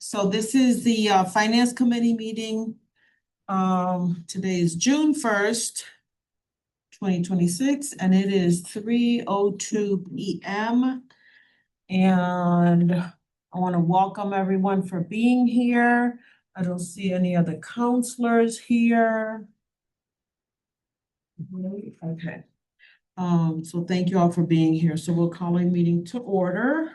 So this is the Finance Committee meeting. Today is June 1st, 2026, and it is 3:02 p.m. And I want to welcome everyone for being here. I don't see any other counselors here. Okay. So thank you all for being here. So we'll call a meeting to order.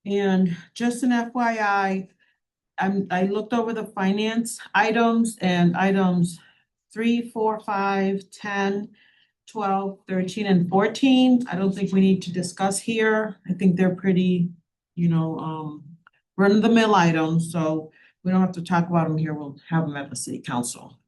And just an FYI, I looked over the finance items and items 3, 4, 5, 10, 12, 13, and 14. I don't think we need to discuss here. I think they're pretty, run-of-the-mill items, so we don't have to talk about them here. We'll have them at the city council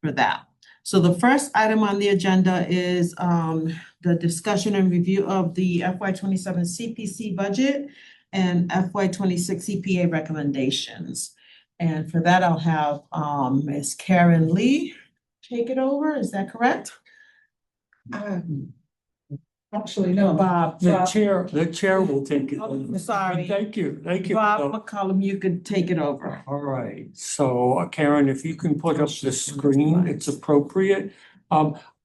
for that. So the first item on the agenda is the discussion and review of the FY27 CPC budget and FY26 CPA recommendations. And for that, I'll have Ms. Karen Lee take it over. Is that correct? Actually, no. Bob. The chair will take it. Oh, sorry. Thank you. Bob McCollum, you could take it over. All right. So Karen, if you can put up the screen, it's appropriate.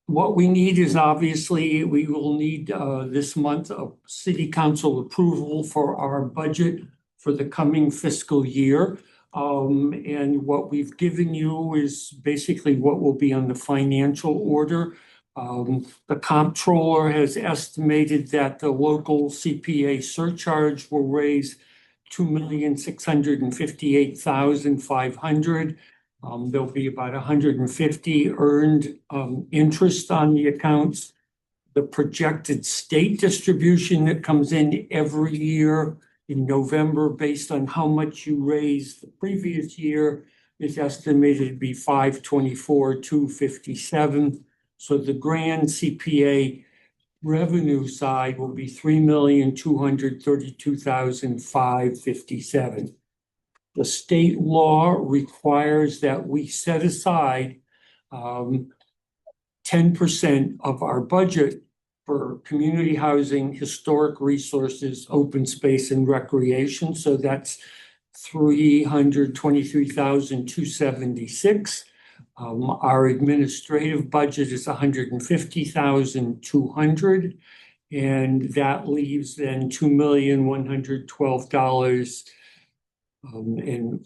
What we need is obviously, we will need this month of city council approval for our budget for the coming fiscal year. And what we've given you is basically what will be on the financial order. The comptroller has estimated that the local CPA surcharge will raise $2,658,500. There'll be about 150 earned interest on the accounts. The projected state distribution that comes in every year in November based on how much you raised the previous year is estimated to be $524,257. So the grand CPA revenue side will be $3,232,557. The state law requires that we set aside 10% of our budget for community housing, historic resources, open space, and recreation. So that's $323,276. Our administrative budget is $150,200, and that leaves then $2,112,000 and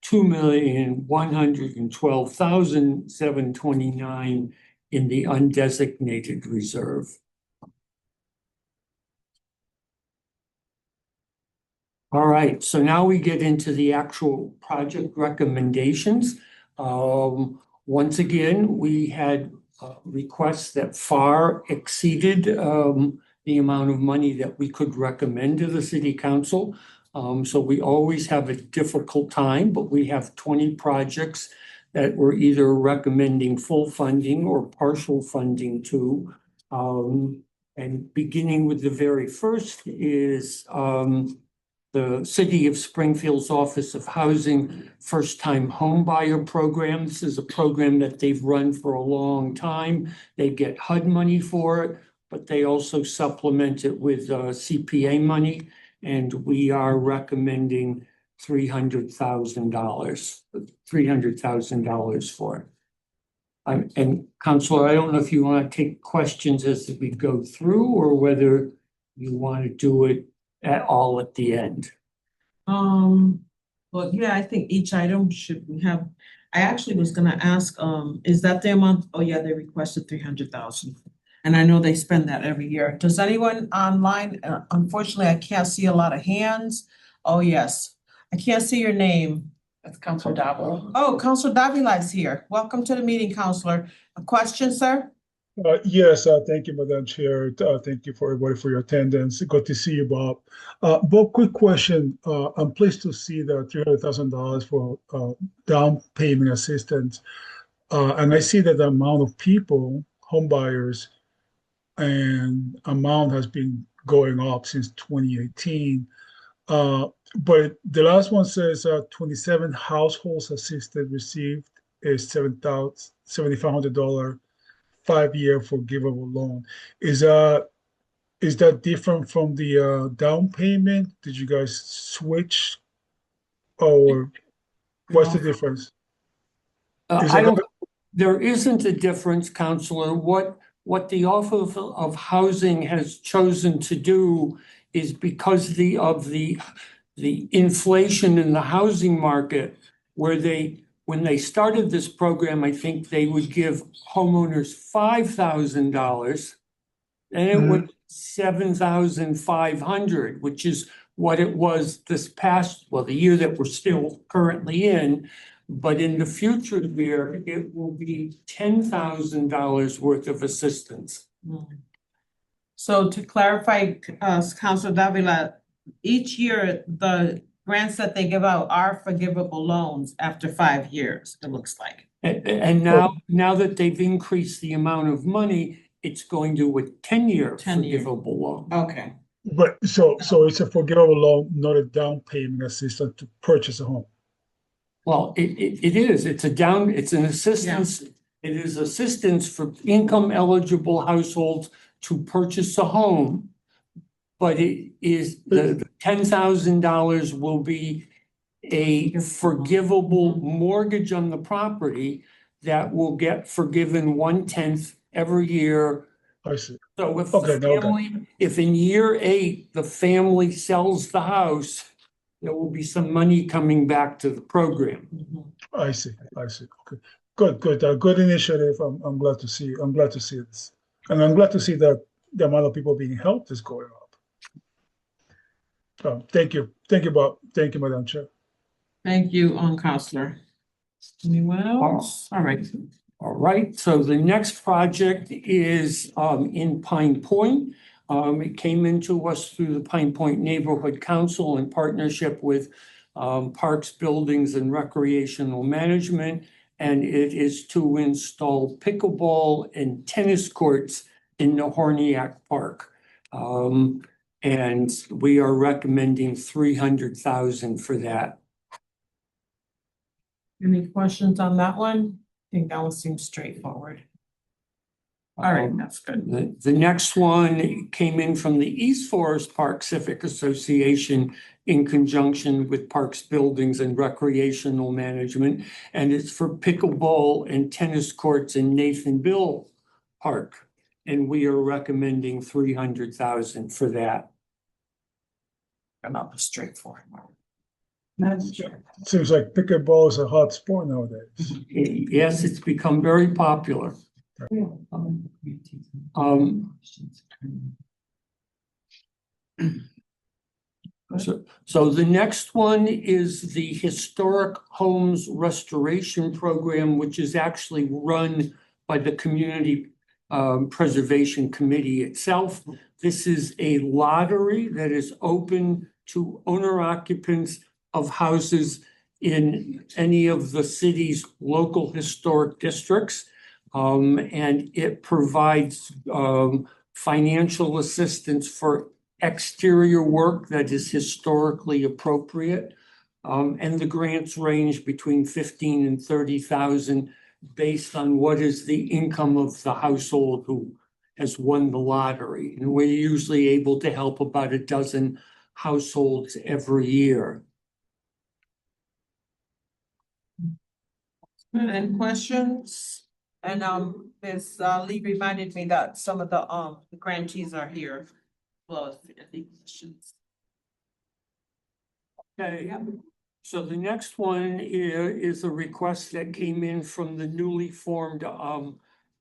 $2,112,729 in the undesignated reserve. All right, so now we get into the actual project recommendations. Once again, we had requests that far exceeded the amount of money that we could recommend to the city council. So we always have a difficult time, but we have 20 projects that we're either recommending full funding or partial funding to. And beginning with the very first is the City of Springfield's Office of Housing First-Time Homebuyer Program. This is a program that they've run for a long time. They get HUD money for it, but they also supplement it with CPA money. And we are recommending $300,000 for it. And Counselor, I don't know if you want to take questions as we go through or whether you want to do it at all at the end. Well, yeah, I think each item should have, I actually was gonna ask, is that the amount? Oh, yeah, they requested 300,000. And I know they spend that every year. Does anyone online, unfortunately, I can't see a lot of hands. Oh, yes. I can't see your name. That's Councilor Davila. Oh, Councilor Davila's here. Welcome to the meeting, Councilor. A question, sir? Yes, thank you, Madam Chair. Thank you for everybody for your attendance. Good to see you, Bob. Bob, quick question. I'm pleased to see the $300,000 for down payment assistance. And I see that the amount of people, home buyers, and amount has been going up since 2018. But the last one says 27 households assisted received a $7,500 5-year forgivable loan. Is is that different from the down payment? Did you guys switch or what's the difference? Is I it don't, gonna, there isn't a difference, Counselor. What the Office of Housing has chosen to do is because the inflation in the housing market, where when they started this program, I think they would give homeowners $5,000. And it went 7,500, which is what it was this past, well, the year that we're still currently in. But in the future year, it will be $10,000 worth of assistance. So to clarify, Councilor Davila, each year, the grants that they give out are forgivable loans after 5 years, it looks like. And now that they've increased the amount of money, it's going to a 10-year 10-year. forgivable loan. Okay. but so it's a forgivable loan, not a down payment assistance to purchase a home. Well, it is, it's an assistance, it is assistance for income eligible households to purchase a home. But it is, the $10,000 will be a forgivable mortgage on the property that will get forgiven 1/10 every year. I see. So if Okay, the now, okay. family, if in year 8, the family sells the house, there will be some money coming back to the program. I see. Okay, good. Good initiative. I'm glad to see. I'm glad to see this, and I'm glad to see that the amount of people being helped is going up. Thank you, Bob. Thank you, Madam Chair. Thank you, Counselor. Anyone else? All right. All right, so the next project is in Pine Point. It came into us through the Pine Point Neighborhood Council in partnership with Parks, Buildings, and Recreational Management. And it is to install pickleball and tennis courts in the Horniak Park. And we are recommending $300,000 for that. Any questions on that one? I think that one seems straightforward. All right, that's good. The next one came in from the East Forest Park Civic Association in conjunction with Parks, Buildings, and Recreational Management. And it's for pickleball and tennis courts in Nathan Bill Park. And we are recommending $300,000 for that. About the straightforward. Madam Chair. Seems like pickleball is a hot sport nowadays. Yes, it's become very popular. So the next one is the Historic Homes Restoration Program, which is actually run by the Community Preservation Committee itself. This is a lottery that is open to owner occupants of houses in any of the city's local historic districts. And it provides financial assistance for exterior work that is historically appropriate. And the grants range between 15 and 30,000 based on what is the income of the household who has won the lottery. And we're usually able to help about a dozen households every year. Any questions? And Ms. Lee reminded me that some of the grantees are here. Well, any questions? Okay, so the next one is a request that came in from the newly formed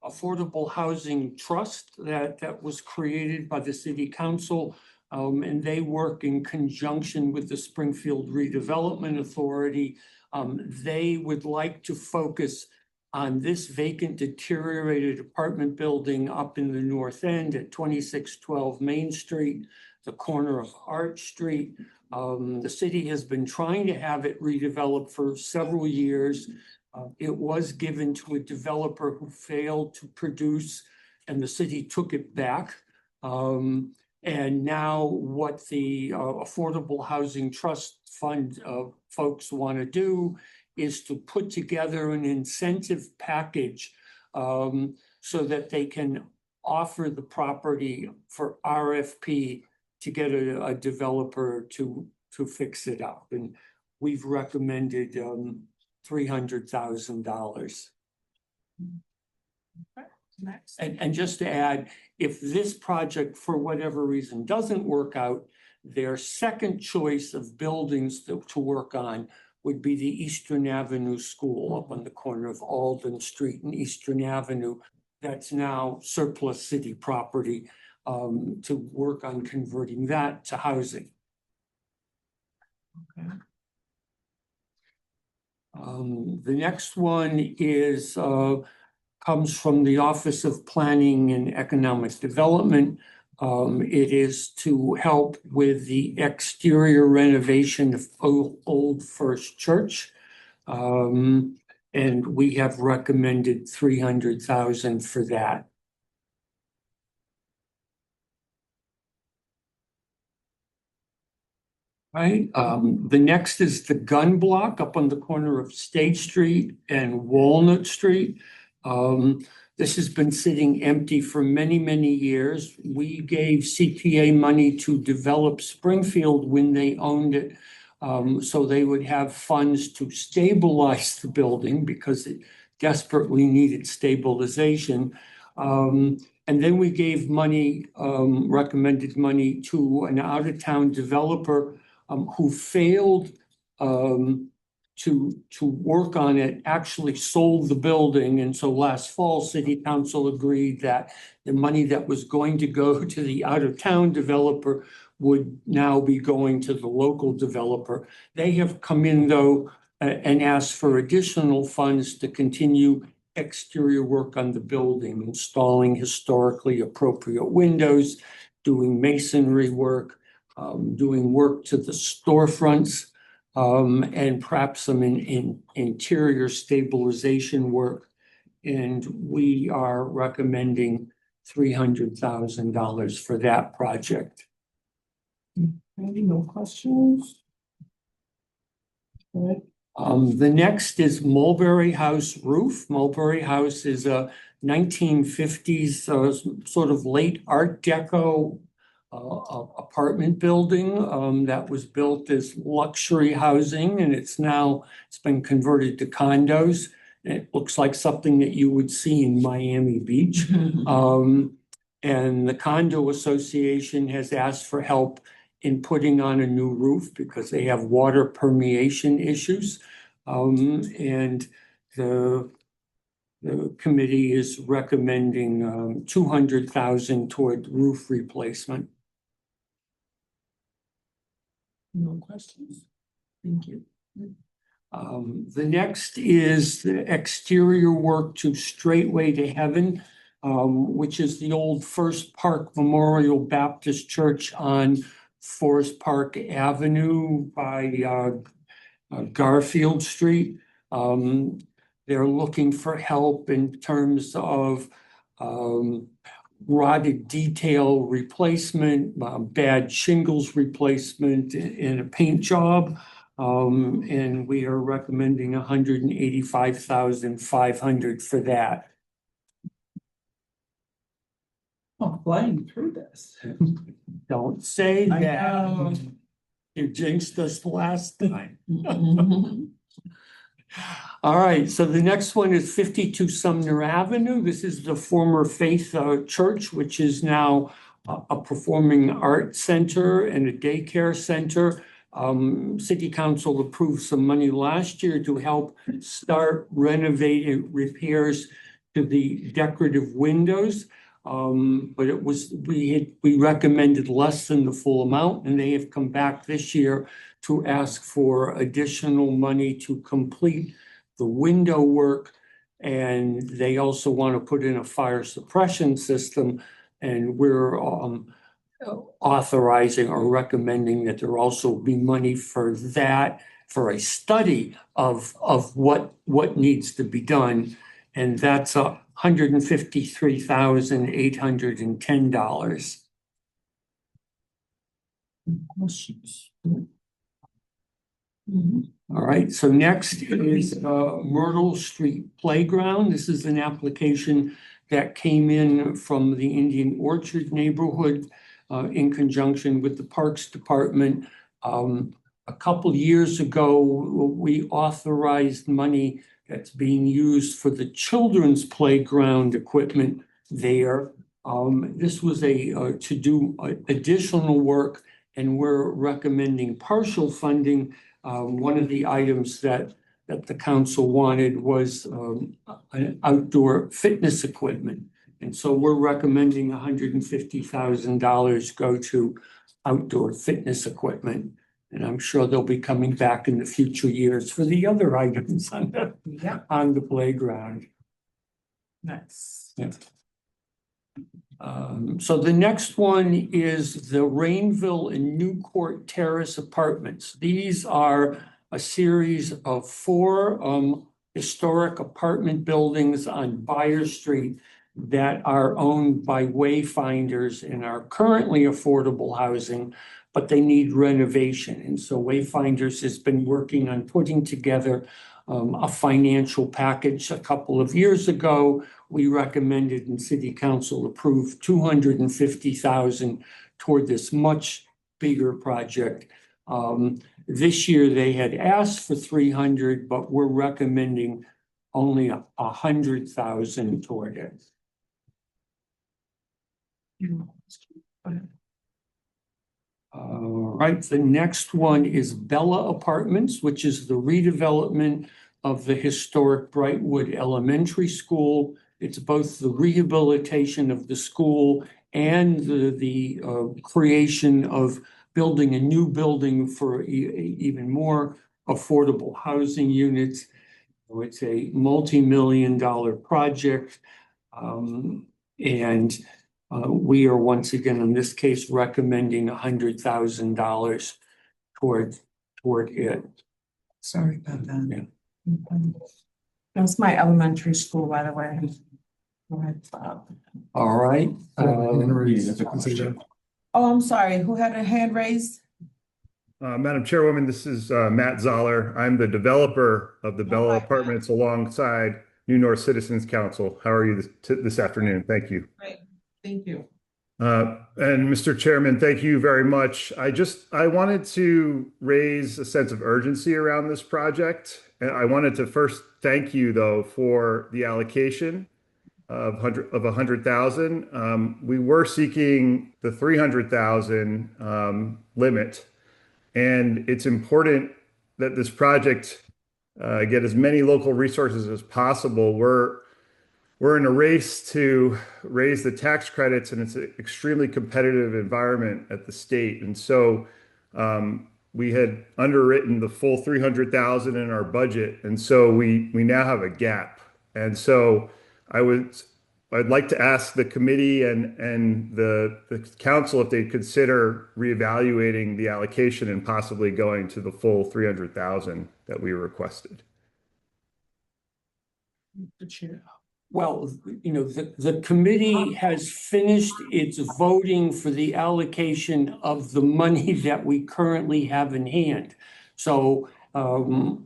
Affordable Housing Trust that was created by the City Council. And they work in conjunction with the Springfield Redevelopment Authority. They would like to focus on this vacant, deteriorated apartment building up in the north end at 2612 Main Street, the corner of Arch Street. The city has been trying to have it redeveloped for several years. It was given to a developer who failed to produce, and the city took it back. And now what the Affordable Housing Trust Fund folks want to do is to put together an incentive package so that they can offer the property for RFP to get a developer to fix it up. And we've recommended $300,000. Next. And just to add, if this project, for whatever reason, doesn't work out, their second choice of buildings to work on would be the Eastern Avenue School up on the corner of Alden Street and Eastern Avenue. That's now surplus city property, to work on converting that to housing. Okay. The next one is, comes from the Office of Planning and Economic Development. It is to help with the exterior renovation of Old First Church. And we have recommended $300,000 for that. Right, the next is the gun block up on the corner of State Street and Walnut Street. This has been sitting empty for many, many years. We gave CTA money to develop Springfield when they owned it. So they would have funds to stabilize the building because it desperately needed stabilization. And then we gave money, recommended money to an out-of-town developer who failed to work on it, actually sold the building. And so last fall, City Council agreed that the money that was going to go to the out-of-town developer would now be going to the local developer. They have come in, though, and asked for additional funds to continue exterior work on the building, installing historically appropriate windows, doing masonry work, doing work to the storefronts, and perhaps some interior stabilization work. And we are recommending $300,000 for that project. Any no questions? All right. The next is Mulberry House roof. Mulberry House is a 1950s sort of late Art Deco apartment building that was built as luxury housing, and it's been converted to condos. It looks like something that you would see in Miami Beach. And the condo association has asked for help in putting on a new roof because they have water permeation issues. And the committee is recommending $200,000 toward roof replacement. No questions? Thank you. The next is the exterior work to Straightway to Heaven, which is the old First Park Memorial Baptist Church on Forest Park Avenue by Garfield Street. They're looking for help in terms of rotted detail replacement, bad shingles replacement, and a paint job. And we are recommending $185,500 for that. Oh, flying through this. Don't say I that. know. You jinxed us last time. All right, so the next one is 52 Sumner Avenue. This is the former Faith Church, which is now a performing arts center and a daycare center. City Council approved some money last year to help start renovating repairs to the decorative windows. But it was, we recommended less than the full amount, and they have come back this year to ask for additional money to complete the window work. And they also want to put in a fire suppression system, and we're authorizing or recommending that there also be money for that, for a study of what needs to be done. And that's $153,810. Questions? All right, so next is Myrtle Street Playground. This is an application that came in from the Indian Orchard neighborhood in conjunction with the Parks Department. A couple years ago, we authorized money that's being used for the children's playground equipment there. This was to do additional work, and we're recommending partial funding. One of the items that the council wanted was an outdoor fitness equipment. And so we're recommending $150,000 go to outdoor fitness equipment. And I'm sure they'll be coming back in the future years for the other items on the playground. Nice. Yeah. So the next one is the Rainville and Newcourt Terrace Apartments. These are a series of 4 historic apartment buildings on Byers Street that are owned by Wayfinders and are currently affordable housing, but they need renovation. And so Wayfinders has been working on putting together a financial package. A couple of years ago, we recommended and City Council approved $250,000 toward this much bigger project. This year they had asked for 300, but we're recommending only 100,000 toward it. Right, the next one is Bella Apartments, which is the redevelopment of the historic Brightwood Elementary School. It's both the rehabilitation of the school and the creation of building a new building for even more affordable housing units. So it's a multi-million-dollar project. And we are once again, in this case, recommending $100,000 toward it. Sorry about that. Yeah. That's my elementary school, by the way. Go ahead, Bob. All right. Oh, I'm sorry. Who had a hand raised? Madam Chairwoman, this is Matt Zoller. I'm the developer of the Bella hi, Apartments alongside New North Citizens Council. How are you this afternoon? Thank you. Great, thank you. And Mr. Chairman, thank you very much. I wanted to raise a sense of urgency around this project. And I wanted to first thank you, though, for the allocation of 100,000. We were seeking the 300,000 limit. And it's important that this project get as many local resources as possible. We're in a race to raise the tax credits, and it's an extremely competitive environment at the state. And so we had underwritten the full 300,000 in our budget, and so we now have a gap. And so I'd like to ask the committee and the council if they'd consider reevaluating the allocation and possibly going to the full 300,000 that we requested. The chair. Well, you know, the committee has finished its voting for the allocation of the money that we currently have in hand. So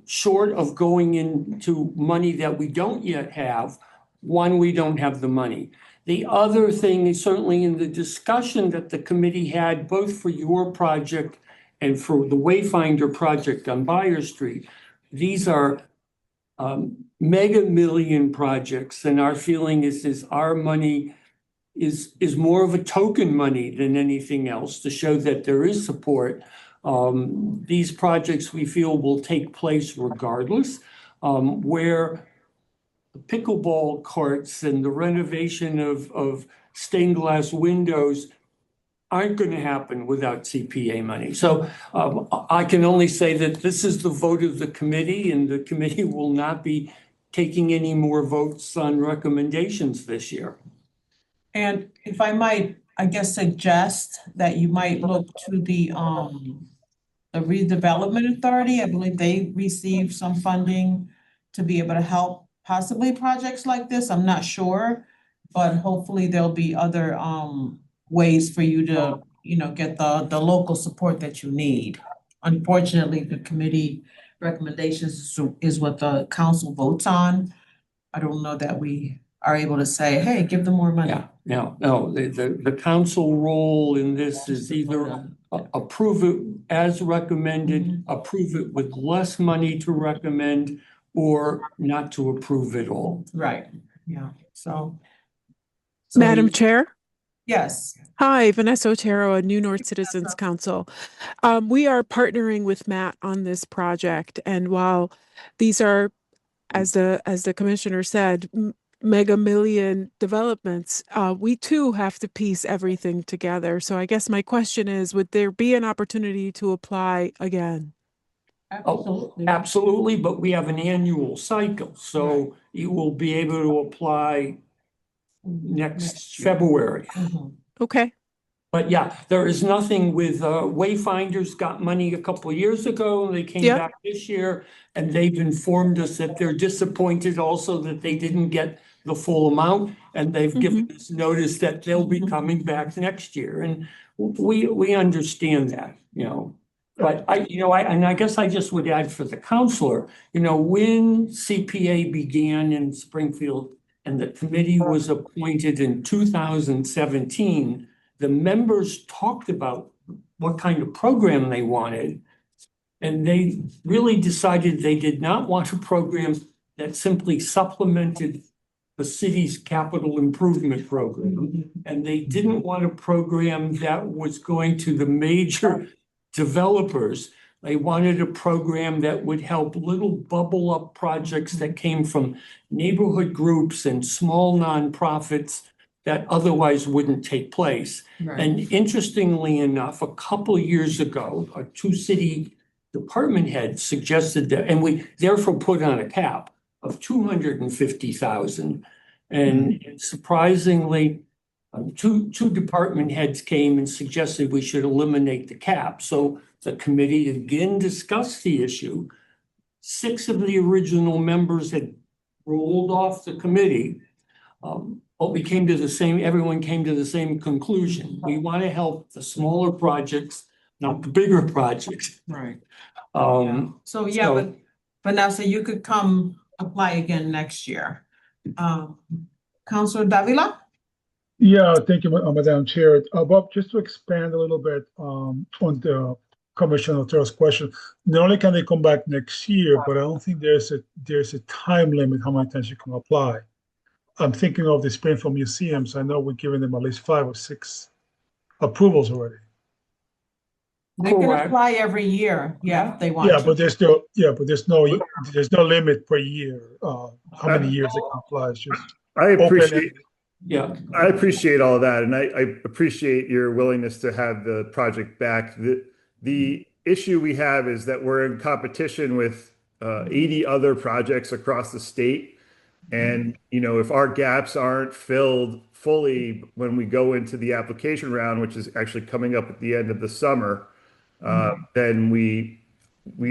short of going into money that we don't yet have, one, we don't have the money. The other thing is certainly in the discussion that the committee had both for your project and for the Wayfinder project on Byers Street, these are mega million projects, and our feeling is our money is more of a token money than anything else to show that there is support. These projects we feel will take place regardless, where the pickleball courts and the renovation of stained glass windows aren't going to happen without CPA money. So I can only say that this is the vote of the committee, and the committee will not be taking any more votes on recommendations this year. And if I might, I guess, suggest that you might look to the redevelopment authority. I believe they received some funding to be able to help possibly projects like this. I'm not sure, but hopefully there'll be other ways for you to, you know, get the local support that you need. Unfortunately, the committee recommendations is what the council votes on. I don't know that we are able to say, hey, give them more money. Yeah, no, the council role in this is either approve it as recommended, approve it with less money to recommend, or not to approve it all. Right, yeah, so. Madam Chair? Yes, Hi, Vanessa Otero, a New North Citizens Council. We are partnering with Matt on this project, and while these are, as the commissioner said, mega million developments, we too have to piece everything together. So I guess my question is, would there be an opportunity to apply again? Oh, absolutely, but we have an annual cycle, so you will be able to apply next February. Okay. But yeah, there is nothing with, Wayfinders got money a couple of years ago, and they came Yep. back this year. And they've informed us that they're disappointed also that they didn't get the full amount. And they've given us notice that they'll be coming back next year. And we understand that, you know. But I guess I just would add for the counselor, you know, when CPA began in Springfield and the committee was appointed in 2017, the members talked about what kind of program they wanted. And they really decided they did not want a program that simply supplemented the city's capital improvement program. And they didn't want a program that was going to the major developers. They wanted a program that would help little bubble up projects that came from neighborhood groups and small nonprofits that otherwise wouldn't take place. right, And interestingly enough, a couple of years ago, our two city department heads suggested that, and we therefore put on a cap of 250,000. And surprisingly, two department heads came and suggested we should eliminate the cap. So the committee again discussed the issue. 6 of the original members had rolled off the committee. But we came to the same, everyone came to the same conclusion. We want to help the smaller projects, not the bigger projects. right. So, But Vanessa, you could come apply again next year. Counselor Davila? Yeah, thank you, Madam Chair. Bob, just to expand a little bit on the Commissioner Otero's question, not only can they come back next year, but I don't think there's a time limit how many times you can apply. I'm thinking of the Springfield museums. I know we're giving them at least 5 or 6 approvals already. They can Correct. apply every year, if they want Yeah, to. but there's no limit per year. How many years they can apply? It's just I appreciate, yeah, I appreciate all of that, and I appreciate your willingness to have the project back. The issue we have is that we're in competition with 80 other projects across the state. And, you know, if our gaps aren't filled fully when we go into the application round, which is actually coming up at the end of the summer, then we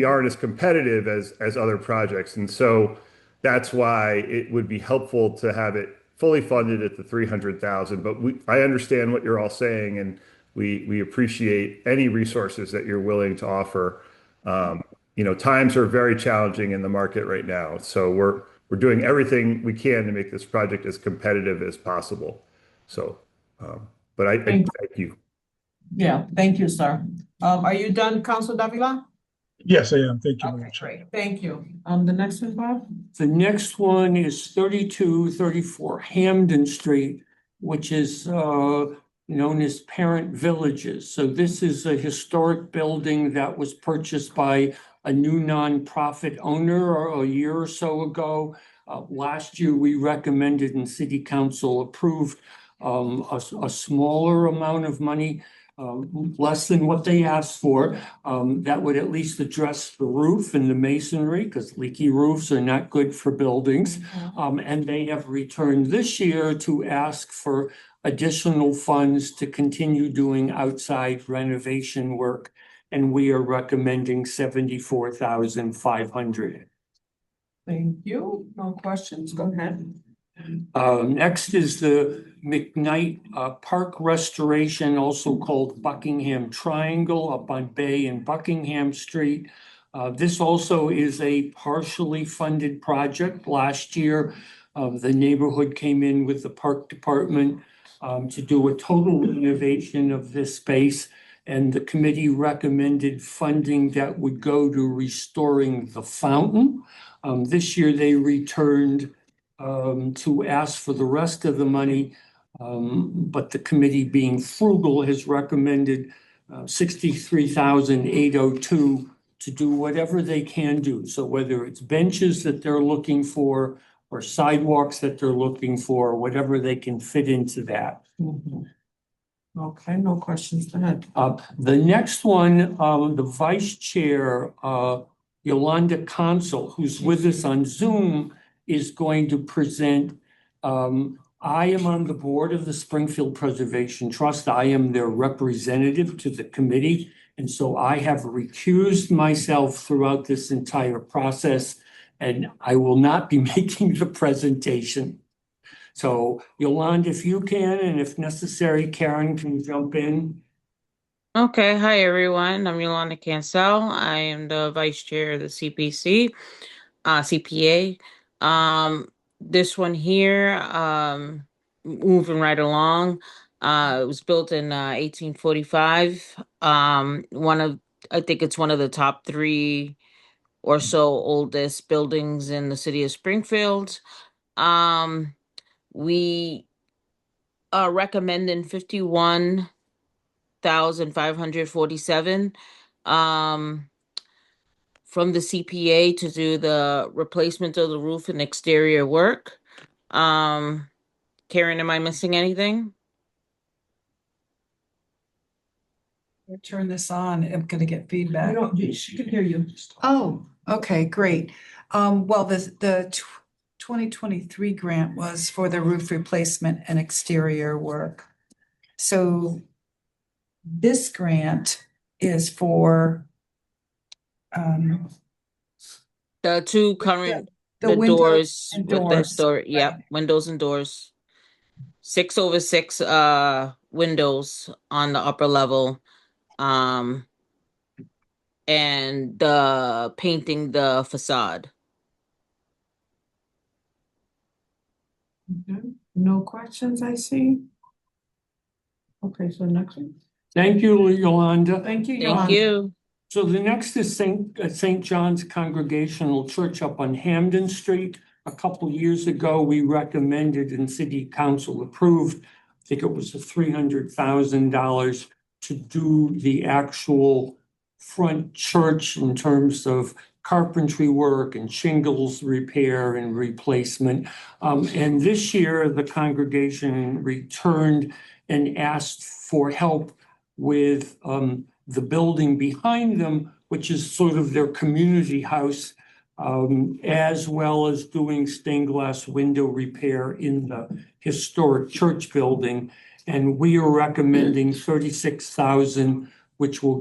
aren't as competitive as other projects. And so that's why it would be helpful to have it fully funded at the 300,000. But I understand what you're all saying, and we appreciate any resources that you're willing to offer. You know, times are very challenging in the market right now. So we're doing everything we can to make this project as competitive as possible. So, but I thank you. Yeah, thank you, sir. Are you done, Counselor Davila? Yes, I am. Thank you, Okay, Madam Chair. great, thank you. The next one, Bob? the next one is 3234 Hamden Street, which is known as Parent Villages. So this is a historic building that was purchased by a new nonprofit owner a year or so ago. Last year, we recommended and City Council approved a smaller amount of money, less than what they asked for. That would at least address the roof and the masonry, because leaky roofs are not good for buildings. And they have returned this year to ask for additional funds to continue doing outside renovation work. And we are recommending 74,500. Thank you. No questions, go ahead. Next is the McKnight Park Restoration, also called Buckingham Triangle, up on Bay and Buckingham Street. This also is a partially funded project. Last year, The neighborhood came in with the park department to do a total renovation of this space. And the committee recommended funding that would go to restoring the fountain. This year they returned to ask for the rest of the money. But the committee, being frugal, has recommended 63,802 to do whatever they can do. So whether it's benches that they're looking for or sidewalks that they're looking for, whatever they can fit into that. Mhm. Okay, no questions, go ahead. The next one, the vice chair, Yolanda Consul, who's with us on Zoom, is going to present. I am on the board of the Springfield Preservation Trust. I am their representative to the committee. And so I have recused myself throughout this entire process, and I will not be making the presentation. So Yolanda, if you can, and if necessary, Karen can jump in. Okay, hi everyone. I'm Yolanda Cancel. I am the vice chair of the CPA. This one here, moving right along. It was built in 1845. I think it's one of the top three or so oldest buildings in the city of Springfield. We are recommending 51,547 from the CPA to do the replacement of the roof and exterior work. Karen, am I missing anything? Turn this on. I'm gonna get You feedback. don't, she can hear you. Oh, okay, great. Well, the 2023 grant was for the roof replacement and exterior work. So this grant is for The two current, the the windows doors and with the doors. historic, yep, right. windows and doors. 6 over 6 windows on the upper level. Um and the painting the facade. Okay, no questions, I see. Okay, so next one. Thank you, Yolanda. Thank you, Thank Yolanda. you. So the next is St. John's Congregational Church up on Hamden Street. A couple years ago, we recommended and city council approved, I think it was $300,000 to do the actual front church in terms of carpentry work and shingles repair and replacement. And this year, the congregation returned and asked for help with the building behind them, which is sort of their community house, as well as doing stained glass window repair in the historic church building. And we are recommending 36,000, which will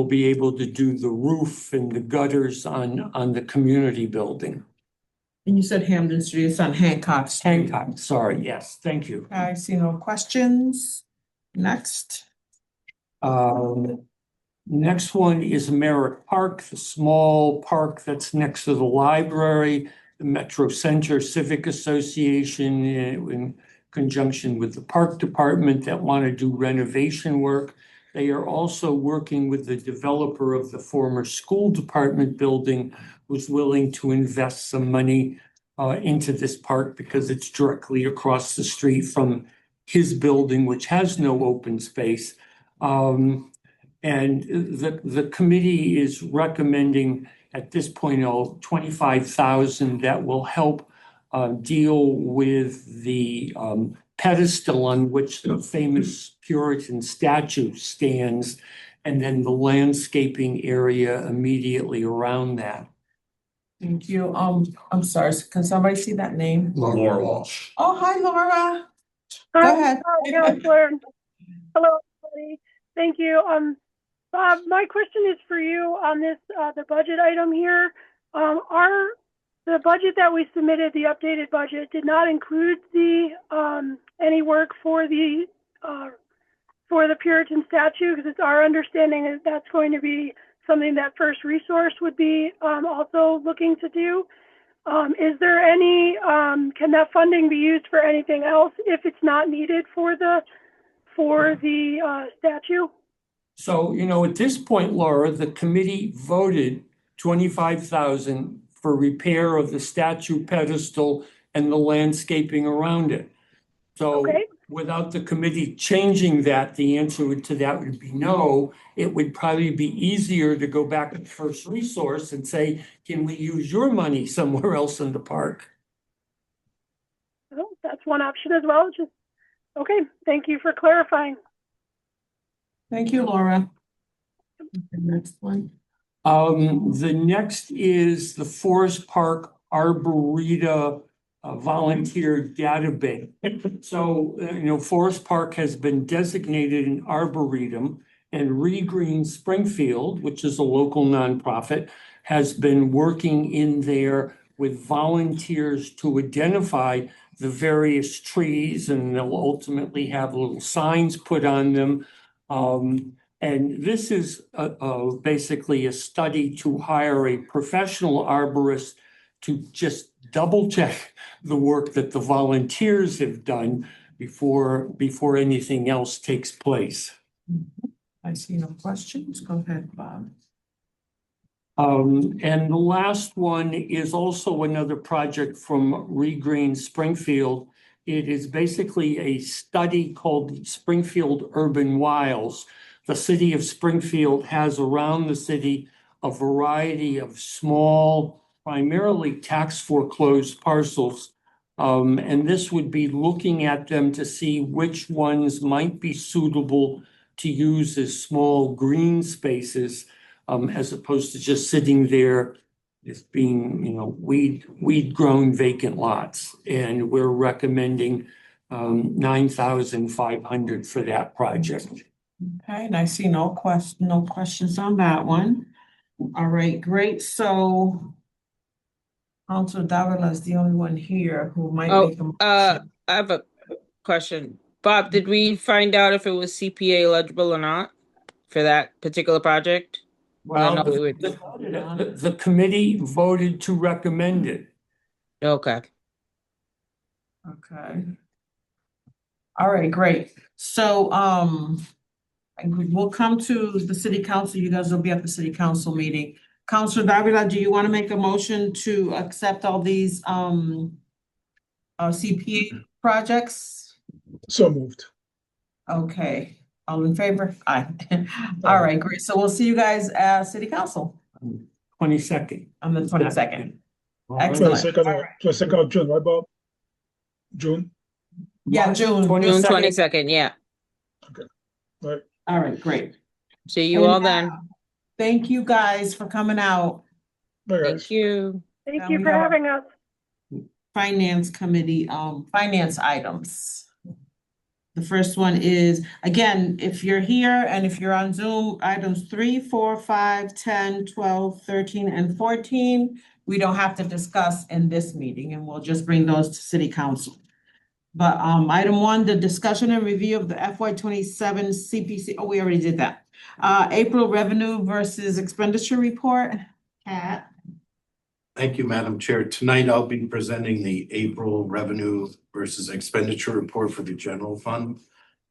be able to do the roof and the gutters on the community building. And you said Hamden Street, it's on Hancock Street. Hancock, sorry, yes, thank you. I see no questions. Next. Next one is Merritt Park, the small park that's next to the library, the Metro Center Civic Association in conjunction with the park department that want to do renovation work. They are also working with the developer of the former school department building, who's willing to invest some money into this park because it's directly across the street from his building, which has no open space. And the committee is recommending at this point, 25,000 that will help deal with the pedestal on which the famous Puritan statue stands, and then the landscaping area immediately around that. Thank you. I'm sorry, can somebody see that name? Laura Walsh. Oh, hi, Laura. Go Hi, ahead. Counselor. Hello, everybody. Thank you. Bob, my question is for you on this, the budget item here. The budget that we submitted, the updated budget, did not include the any work for the Puritan statue, because it's our understanding that that's going to be something that First Resource would be also looking to do. Is there any, can that funding be used for anything else if it's not needed for the statue? So, at this point, Laura, the committee voted 25,000 for repair of the statue pedestal and the landscaping around it. So Okay. without the committee changing that, the answer to that would be no. It would probably be easier to go back to First Resource and say, can we use your money somewhere else in the park? Well, that's one option as well. Just, okay, thank you for clarifying. Thank you, Laura. The next one. The next is the Forest Park Arboreta volunteer database. So, Forest Park has been designated an arboretum, and Regreen Springfield, which is a local nonprofit, has been working in there with volunteers to identify the various trees, and they'll ultimately have little signs put on them. And this is basically a study to hire a professional arborist to just double check the work that the volunteers have done before anything else takes place. I see no questions. Go ahead, Bob. And the last one is also another project from Regreen Springfield. It is basically a study called Springfield Urban Wilds. The city of Springfield has around the city a variety of small, primarily tax foreclosed parcels. And this would be looking at them to see which ones might be suitable to use as small green spaces, as opposed to just sitting there as being, weed grown vacant lots. And we're recommending 9,500 for that project. Okay, and I see no questions on that one. All right, great. So Councilor Davila is the only one here who might Oh, make a I motion. have a question. Bob, did we find out if it was CPA eligible or not for that particular project? Well, no, we would- the committee voted to recommend it. Okay. Okay. All right, great. So, we'll come to the city council. You guys will be at the city council meeting. Councilor Davila, do you want to make a motion to accept all these, CPA projects? So moved. Okay, all in favor? Aye. All right, great. So we'll see you guys at city council 22nd. on the 22nd. Twenty-second Excellent. of June, right, Bob? June? Yeah, June. June 22nd, yeah. Right. All right, great. See you all then. Thank you guys for coming out. Bye, guys. Thank you. Thank Now you we for have- having us. Finance committee, finance items. The first one is, again, if you're here and if you're on Zoom, items 3, 4, 5, 10, 12, 13, and 14, we don't have to discuss in this meeting, and we'll just bring those to city council. But item 1, the discussion and review of the FY27 CPC, oh, we already did that. April revenue versus expenditure report. Kat? Thank you, Madam Chair. Tonight, I'll be presenting the April revenue versus expenditure report for the general fund.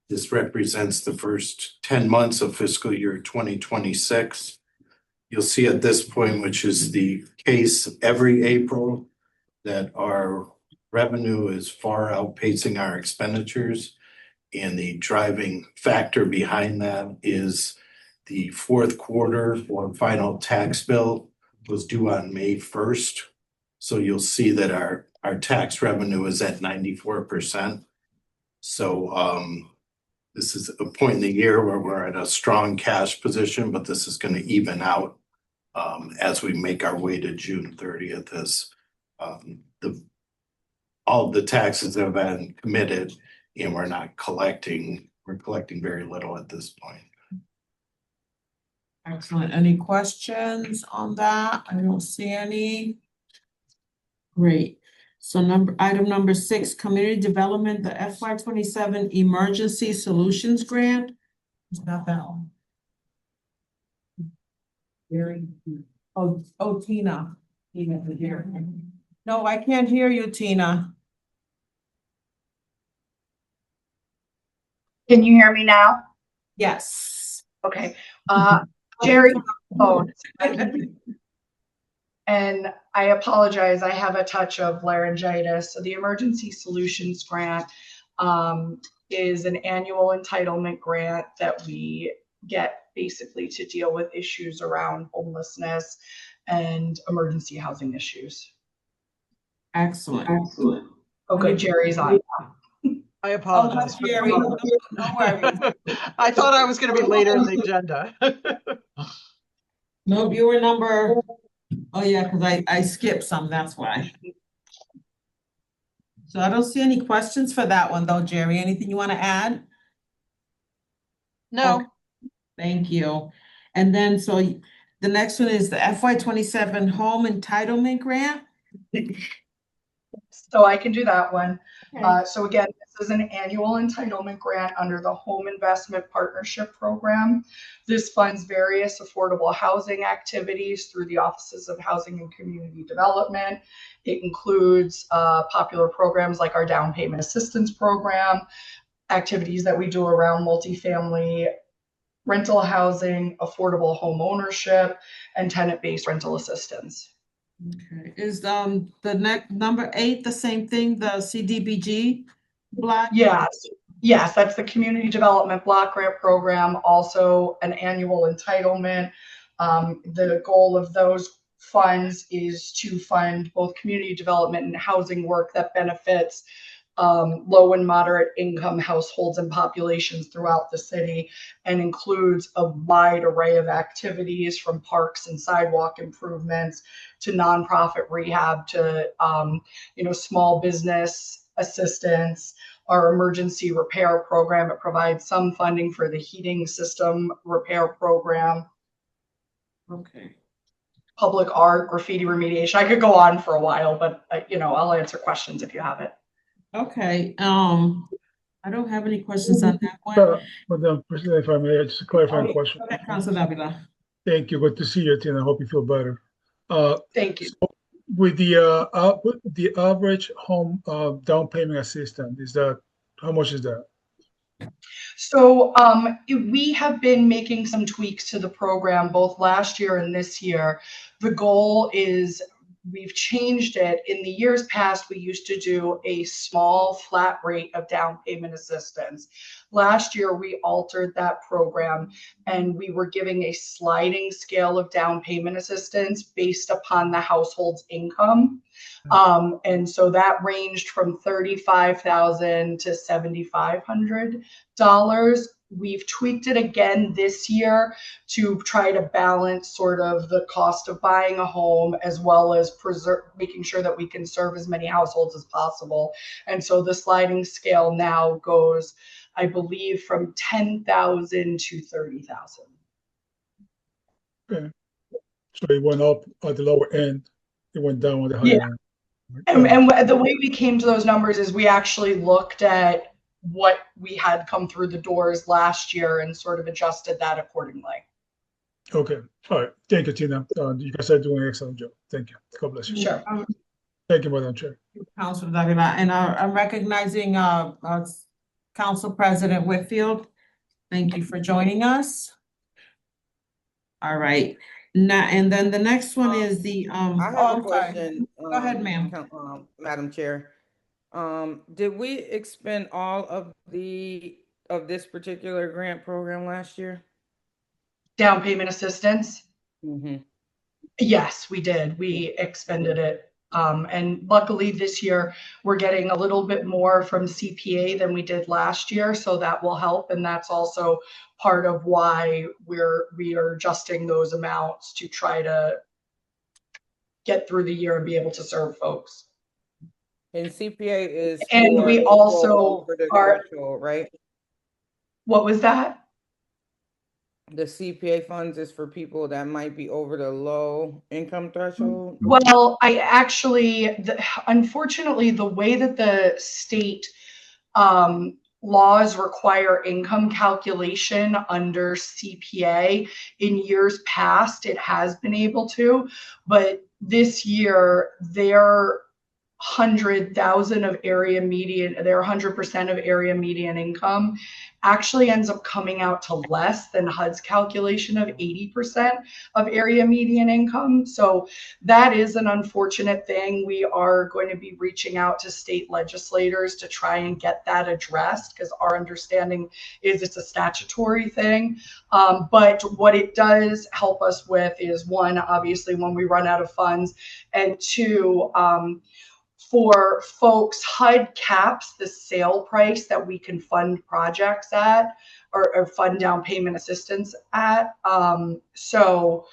This represents the first 10 months of fiscal year 2026. You'll see at this point, which is the case every April, that our revenue is far outpacing our expenditures. And the driving factor behind that is the fourth quarter or final tax bill was due on May 1st. So you'll see that our tax revenue is at 94%. So this is a point in the year where we're at a strong cash position, but this is going to even out as we make our way to June 30th as all of the taxes have been committed and we're collecting very little at this point. Excellent. Any questions on that? I don't see any. Great. So item number 6, community development, the FY27 emergency solutions grant. It's not that one. Very. Oh, Tina. Tina is here. No, I can't hear you, Tina. Can you hear me now? Yes. Okay. Jerry, phone. And I apologize, I have a touch of laryngitis. So the Emergency Solutions Grant is an annual entitlement grant that we get basically to deal with issues around homelessness and emergency housing issues. Excellent. Okay, Jerry's on. I Oh, apologize. that's Jerry. No worries. I thought I was going to be later in the agenda. No, you were number, oh yeah, because I skipped some, that's why. So I don't see any questions for that one though, Jerry. Anything you want to add? No. Okay. Thank you. And then, so the next one is the FY 27 Home Entitlement Grant. So I can do that one. Okay. So again, this is an annual entitlement grant under the Home Investment Partnership Program. This funds various affordable housing activities through the Offices of Housing and Community Development. It includes popular programs like our down payment assistance program, activities that we do around multifamily rental housing, affordable home ownership, and tenant-based rental assistance. Okay, is the next number 8 the same thing, the CDBG block? Yes, that's the Community Development Block Grant Program, also an annual entitlement. The goal of those funds is to fund both community development and housing work that benefits low and moderate income households and populations throughout the city, and includes a wide array of activities from parks and sidewalk improvements to nonprofit rehab to small business assistance. Our emergency repair program, it provides some funding for the heating system repair program. Okay. Public art, graffiti remediation. I could go on for a while, but I'll answer questions if you have it. Okay, I don't have any questions on that one. Madam President, if I may, just a clarifying question. Okay, Councilor Davila. Thank you. Good to see you, Tina. I hope you feel better. Thank you. So with the average home down payment assistance, how much is that? So we have been making some tweaks to the program both last year and this year. The goal is we've changed it. In the years past, we used to do a small flat rate of down payment assistance. Last year, we altered that program and we were giving a sliding scale of down payment assistance based upon the household's income. And so that ranged from $35,000 to $7,500. We've tweaked it again this year to try to balance sort of the cost of buying a home as well as making sure that we can serve as many households as possible. And so the sliding scale now goes, I believe, from 10,000 to 30,000. Okay. So it went up at the lower end, it went down at the higher end. And the way we came to those numbers is we actually looked at what we had come through the doors last year and sort of adjusted that accordingly. Okay. All right. Thank you, Tina. You guys are doing an excellent job. Thank you. God bless you. Sure. Thank you, Madam Chair. Councilor Davila, and I'm recognizing Council President Whitfield. Thank you for joining us. All right. Now, and then the next one is the I have a I'm sorry. question. Go ahead, ma'am. Madam Chair. Did we expend all of this particular grant program last year? Down payment assistance? Mm-hmm. Yes, we did. We expended it. And luckily this year we're getting a little bit more from CPA than we did last year. So that will help. And that's also part of why we are adjusting those amounts to try to get through the year and be able to serve folks. And CPA is And we people also over the are, threshold, right? what was that? The CPA funds is for people that might be over the low income threshold. Well, unfortunately, the way that the state laws require income calculation under CPA, in years past, it has been able to, but this year their 100,000 of area median, their 100% of area median income actually ends up coming out to less than HUD's calculation of 80% of area median income. So that is an unfortunate thing. We are going to be reaching out to state legislators to try and get that addressed, because our understanding is it's a statutory thing. But what it does help us with is, one, obviously when we run out of funds, and two, for folks, HUD caps the sale price that we can fund projects at, or fund down payment assistance at. So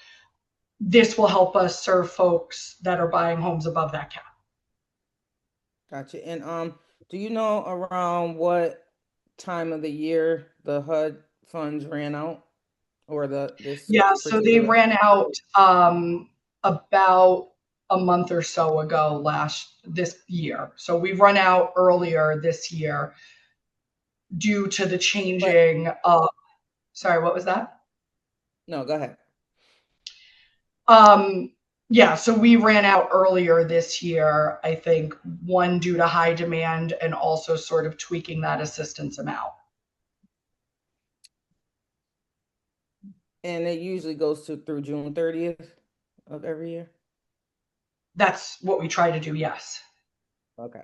this will help us serve folks that are buying homes above that cap. Gotcha. And do you know around what time of the year the HUD funds ran out, or this Yeah, so they particular? ran out about a month or so ago this year. So we've run out earlier this year due to the changing of, sorry, what was that? No, go ahead. Yeah, so we ran out earlier this year, I think, one, due to high demand, and also sort of tweaking that assistance amount. And it usually goes through June 30th of every year? That's what we try to do, yes. Okay.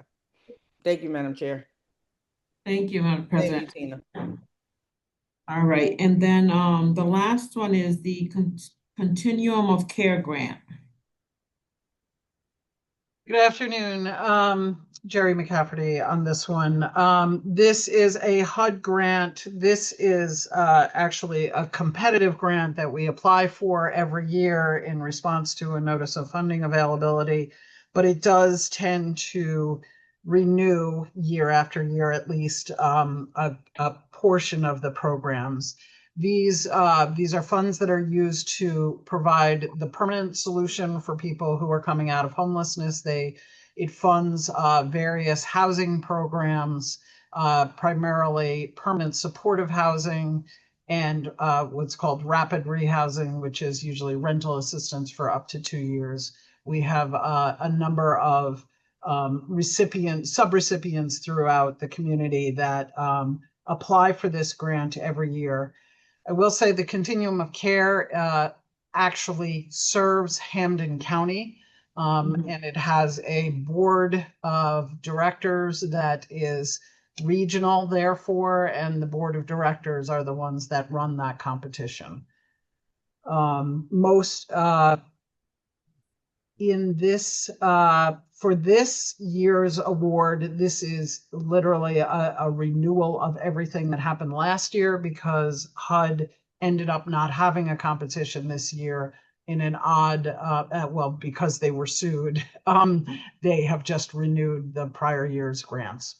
Thank you, Madam Chair. Thank you, Madam Thank you, President. Tina. All right, and then the last one is the Continuum of Care Grant. Good afternoon, Jerry McCafferty on this one. This is a HUD grant. This is actually a competitive grant that we apply for every year in response to a notice of funding availability, but it does tend to renew year after year, at least a portion of the programs. These are funds that are used to provide the permanent solution for people who are coming out of homelessness. It funds various housing programs, primarily permanent supportive housing, and what's called rapid rehousing, which is usually rental assistance for up to 2 years. We have a number of subrecipients throughout the community that apply for this grant every year. I will say the Continuum of Care actually serves Hampden County, and it has a board of directors that is regional, therefore, and the board of directors are the ones that run that competition. In this, for this year's award, this is literally a renewal of everything that happened last year, because HUD ended up not having a competition this year in an odd, well, because they were sued. They have just renewed the prior year's grants.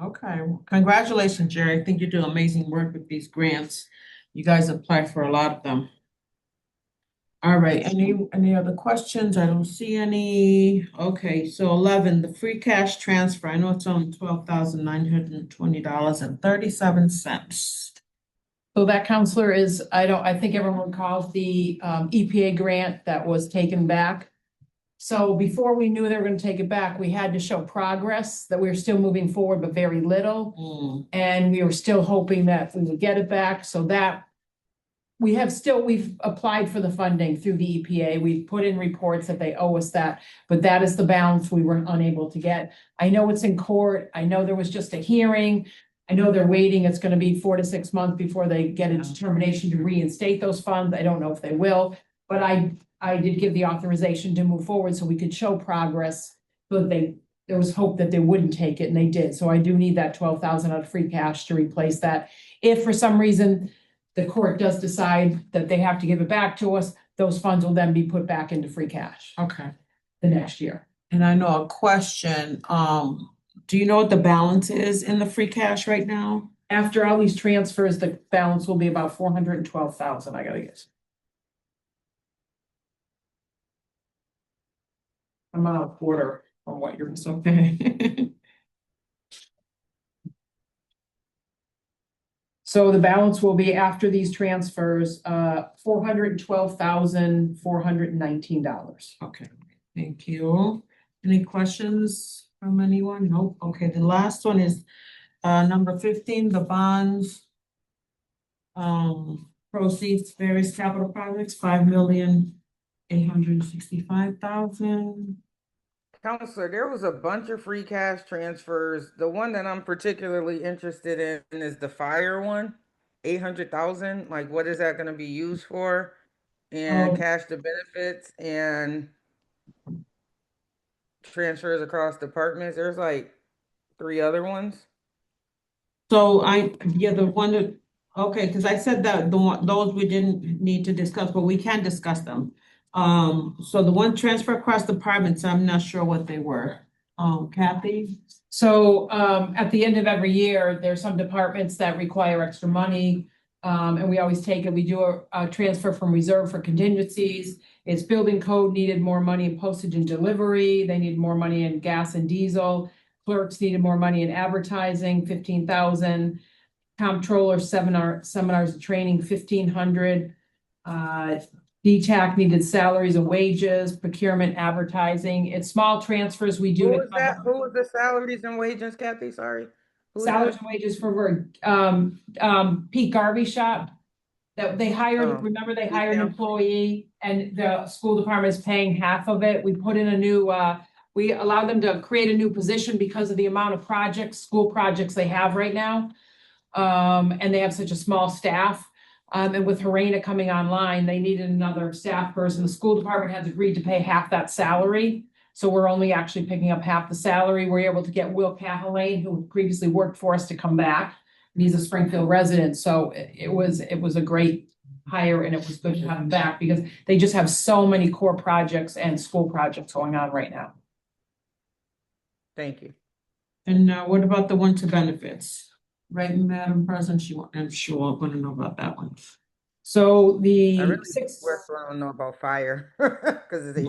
Okay, congratulations, Jerry. I think you do amazing work with these grants. You guys apply for a lot of them. All right, any other questions? I don't see any. Okay, so 11, the free cash transfer. I know it's only $12,920.37. So that, counselor, is, I think everyone recalls the EPA grant that was taken back. So before we knew they were gonna take it back, we had to show progress, that we were still moving forward, but very little. And we were still hoping that we would get it back, so that we've applied for the funding through the EPA. We've put in reports that they owe us that, but that is the balance we were unable to get. I know it's in court. I know there was just a hearing. I know they're waiting. It's gonna be 4 to 6 months before they get a determination to reinstate those funds. I don't know if they will, but I did give the authorization to move forward so we could show progress. So there was hope that they wouldn't take it, and they did. So I do need that 12,000 out of free cash to replace that. If for some reason the court does decide that they have to give it back to us, those funds will then be put back into free cash Okay. the next year. And I know a question, do you know what the balance is in the free cash right now? After all these transfers, the balance will be about 412,000, I gotta guess. I'm on a quarter from what you're, okay. So the balance will be, after these transfers, $412,419. Okay, thank you. Any questions from anyone? Nope. Okay, the last one is number 15, the bonds. Proceeds, various capital projects, 5,865,000. Counselor, there was a bunch of free cash transfers. The one that I'm particularly interested in is the fire one, 800,000. Like, what is that gonna be used for? And Oh. cash to benefits and transfers across departments. There's like 3 other ones. So the one that, okay, because I said that those we didn't need to discuss, but we can discuss them. So the one transfer across departments, I'm not sure what they were. Kathy? So at the end of every year, there's some departments that require extra money. And we always take it, we do a transfer from reserve for contingencies. It's building code needed more money in postage and delivery. They need more money in gas and diesel. Clerks needed more money in advertising, 15,000. Comptroller seminars and training, 1,500. DTAC needed salaries and wages, procurement, advertising. It's small transfers we do. Who to was that? cover- Who was the salaries and wages, Kathy? Sorry. Who is Salaries it? and wages for Pete Garvey shop. That they hired, Oh, remember they hired an detail. employee and the school department is paying half of it. We put in a new, we allowed them to create a new position because of the amount of projects, school projects they have right now. And they have such a small staff. And with Harena coming online, they needed another staff person. The school department has agreed to pay half that salary. So we're only actually picking up half the salary. We're able to get Will Cahalan, who previously worked for us, to come back. And he's a Springfield resident. So it was a great hire and it was good to have him back because they just have so many core projects and school projects going on right now. Thank you. And what about the one to benefits? Right, Madam President, I'm sure I'm gonna know about that one. So I the really six. want to know about fire because it's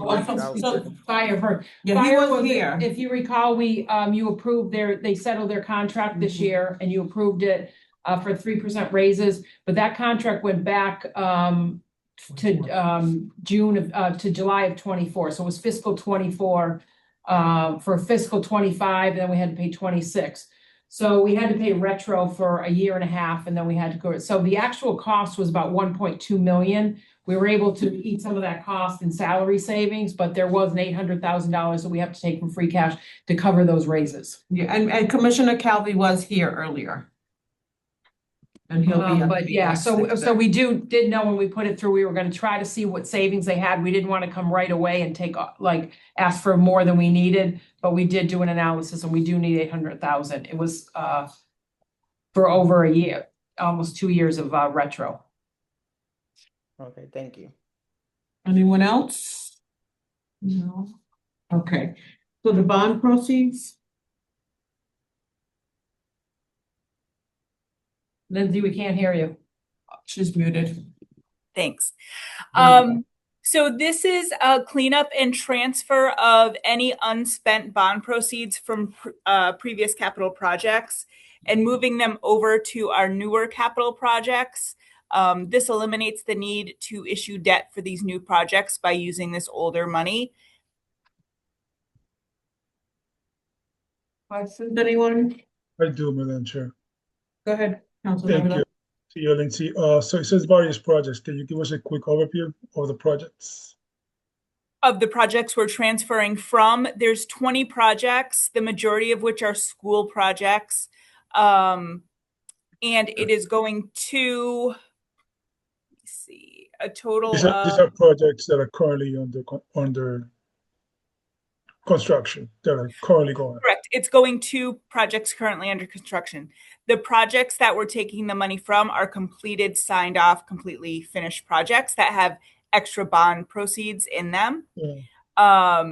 So fire her. Yeah, he Fire was here. If you recall, you approved they settled their contract this year and you approved it for 3% raises, but that contract went back to July of 24. So it was fiscal 24 for fiscal 25, and then we had to pay 26. So we had to pay retro for a year and a half, and then we had to go. So the actual cost was about 1.2 million. We were able to eat some of that cost in salary savings, but there was an $800,000 that we have to take from free cash to cover those raises. Yeah, and Commissioner Calvi was here earlier. And he'll be. But yeah, so we did know when we put it through, we were gonna try to see what savings they had. We didn't want to come right away and ask for more than we needed, but we did do an analysis and we do need 800,000. It was for over a year, almost 2 years of retro. Okay, thank you. Anyone else? No. Okay, so the bond proceeds? Lindsay, we can't hear you. She's muted. Thanks. So this is a cleanup and transfer of any unspent bond proceeds from previous capital projects and moving them over to our newer capital projects. This eliminates the need to issue debt for these new projects by using this older money. Questions, anyone? I do, Madam Chair. Go ahead, Thank Councilmember. you. See you, Lindsay. So it says various projects. Can you give us a quick overview of the projects? Of the projects we're transferring from, there's 20 projects, the majority of which are school projects. And it is going to, let's see, a total These are projects that are currently under construction, that are currently going. Correct. It's going to projects currently under construction. The projects that we're taking the money from are completed, signed off, completely finished projects that have extra bond proceeds in them. Yeah.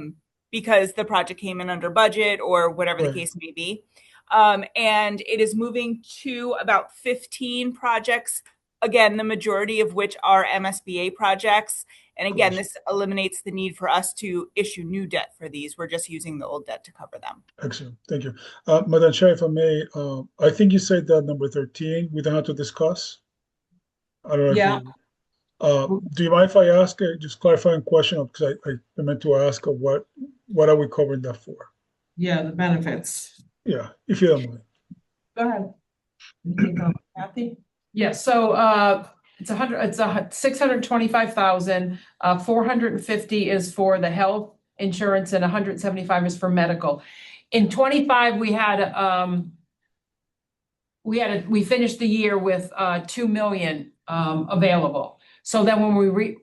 Because the project came in under budget or whatever the case may be. And it is moving to about 15 projects, again, the majority of which are MSBA projects. And again, this eliminates the need for us to issue new debt for these. We're just using the old debt to cover them. Excellent, thank you. Madam Chair, if I may, I think you said that number 13, we don't have to discuss. I don't know. Yeah. Do you mind if I ask just clarifying question? Because I meant to ask what what are we covering that for? Yeah, the benefits. Yeah, if you don't mind. Go ahead. Anything else, Kathy? Yes, so it's 625,000, 450 is for the health insurance and 175 is for medical. In 25, we finished the year with 2 million available. So then when we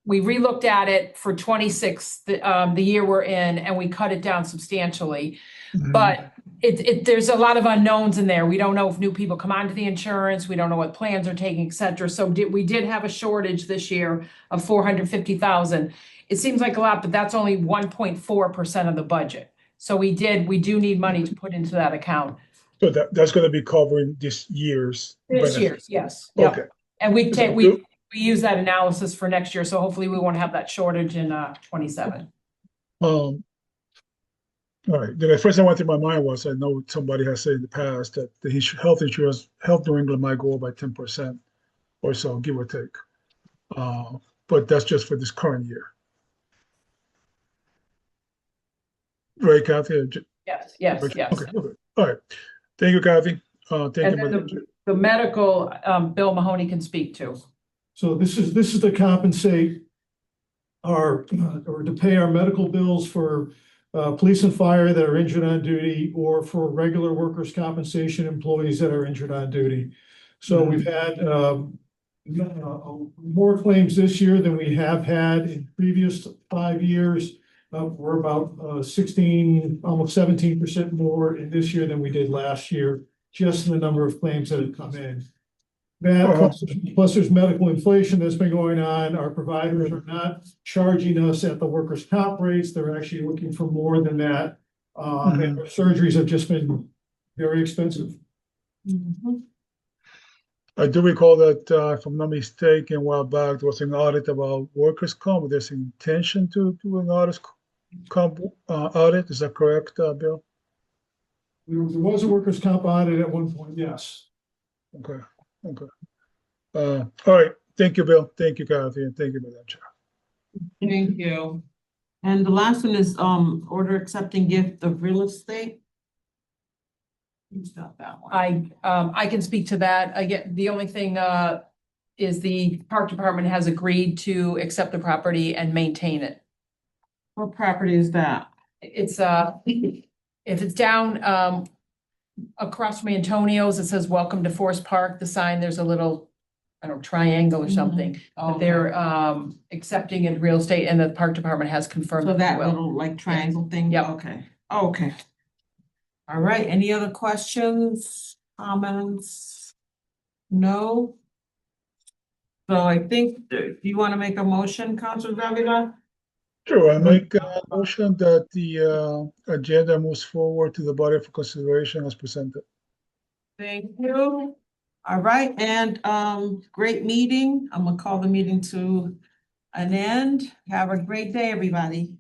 relooked at it for 26, the year we're in, and we cut it down substantially. But there's a lot of unknowns in there. We don't know if new people come onto the insurance. We don't know what plans are taking, et cetera. So we did have a shortage this year of 450,000. It seems like a lot, but that's only 1.4% of the budget. So we do need money to put into that account. So that's gonna be covering this year's. This year, benefits. yes. Yep. Okay. And we Good. use that analysis for next year. So hopefully we won't have that shortage in 27. All right, the first thing I went through my mind was, I know somebody has said in the past that the health insurance, Health New England might go up by 10% or so, give or take. But that's just for this current year. Right, Kathy? Yes. Okay, okay. All right. Thank you, Kathy. Thank you. And then the medical, Bill Mahoney can speak to. So this is to compensate or to pay our medical bills for police and fire that are injured on duty, or for regular workers' compensation employees that are injured on duty. So we've had more claims this year than we have had in previous 5 years. We're about 16, almost 17% more in this year than we did last year, just in the number of claims that have come in. That plus there's medical inflation that's been going on. Our providers are not charging us at the workers' comp rates. They're actually looking for more than that. And our surgeries have just been very expensive. I do recall that, if I'm not mistaken, a while back, there was an audit about workers' comp. There's an intention to do an audit, audit. Is that correct, Bill? There was a workers' comp audit at one point, yes. Okay. All right. Thank you, Bill. Thank you, Kathy, and thank you, Madam Chair. Thank you. And the last one is order accepting gift of real estate. Who's got that one? I can speak to that. The only thing is the park department has agreed to accept the property and maintain it. What property is that? It's if it's down across from Antonio's, it says welcome to Forest Park. The sign, there's a little, I don't know, triangle or something. But they're accepting in real estate, and the park department has confirmed. So that little like triangle thing? Yep. Okay. Okay. All right. Any other questions, comments? No? So I think, do you want to make a motion, Councilor Davila? Sure, I make a motion that the agenda moves forward to the body for consideration as presented. Thank you. All right, and great meeting. I'm gonna call the meeting to an end. Have a great day, everybody.